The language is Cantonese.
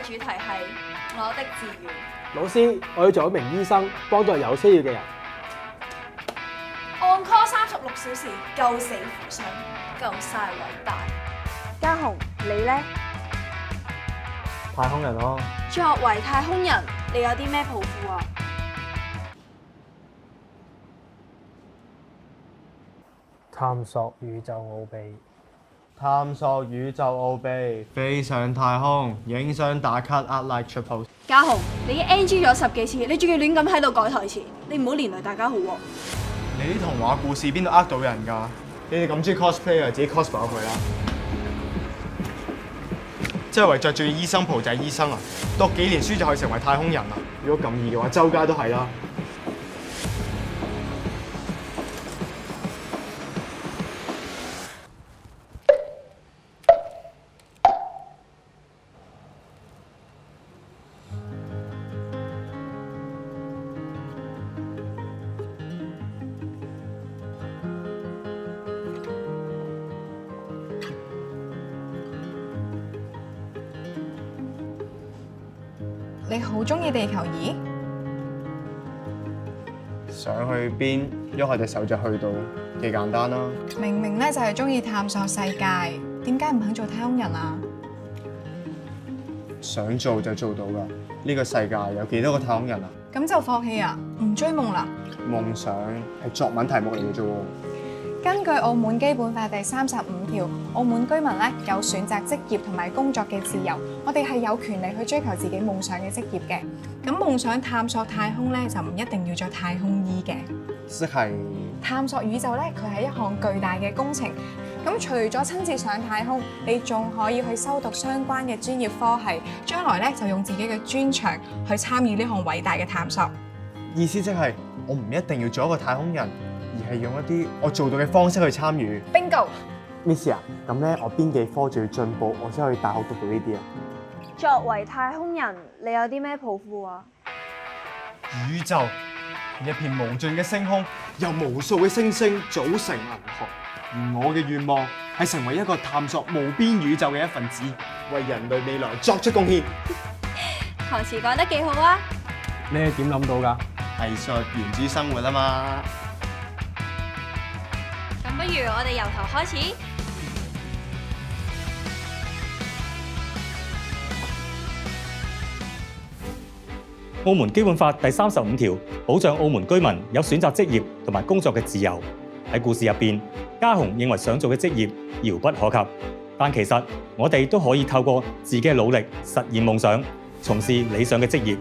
主題係我的志願。老師，我要做一名醫生，幫助有需要嘅人。On call 36小時，救死扶傷，夠晒偉大。嘉紅，你呢？太空人咯。作為太空人，你有啲咩抱負啊？探索宇宙奧秘。探索宇宙奧秘，飛上太空，影相打卡 art like triple。嘉紅，你已經 NG 咗10幾次，你仲要亂咁喺度改台詞，你唔好連累大家好喎。你啲童話故事邊度呃到人㗎？你哋咁中意 cosplay 啊，自己 cosplay 佢啦。即係為着住醫生袍就係醫生啊！讀幾年書就可以成為太空人啊！如果咁易嘅話，周街都係啦。你好中意地球儀？想去邊，喐下隻手就去到，幾簡單啦。明明咧就係中意探索世界，點解唔肯做太空人啊？想做就做到㗎。呢個世界有幾多個太空人啊？咁就放棄啊？唔追夢啦？夢想係作文題目嚟嘅啫喎。根據澳門基本法第35條，澳門居民咧有選擇職業同埋工作嘅自由，我哋係有權利去追求自己夢想嘅職業嘅。咁夢想探索太空咧，就唔一定要着太空衣嘅。即係探索宇宙咧，佢係一項巨大嘅工程。咁除咗親自上太空，你仲可以去修讀相關嘅專業科系，將來咧就用自己嘅專長去參與呢項偉大嘅探索。意思即係我唔一定要做一個太空人，而係用一啲我做到嘅方式去參與。Bingo！ Miss 啊，咁咧我邊幾科仲要進步，我先可以大學讀到呢啲啊？作為太空人，你有啲咩抱負啊？宇宙一片無盡嘅星空，由無數嘅星星組成銀河。而我嘅願望係成為一個探索無邊宇宙嘅一份子，為人類未來作出貢獻。台詞講得幾好啊！你係點諗到㗎？藝術源自生活啊嘛。咁不如我哋由頭開始。澳門基本法第35條保障澳門居民有選擇職業同埋工作嘅自由。喺故事入邊，嘉紅認為想做嘅職業遙不可及，但其實我哋都可以透過自己嘅努力實現夢想，從事理想嘅職業。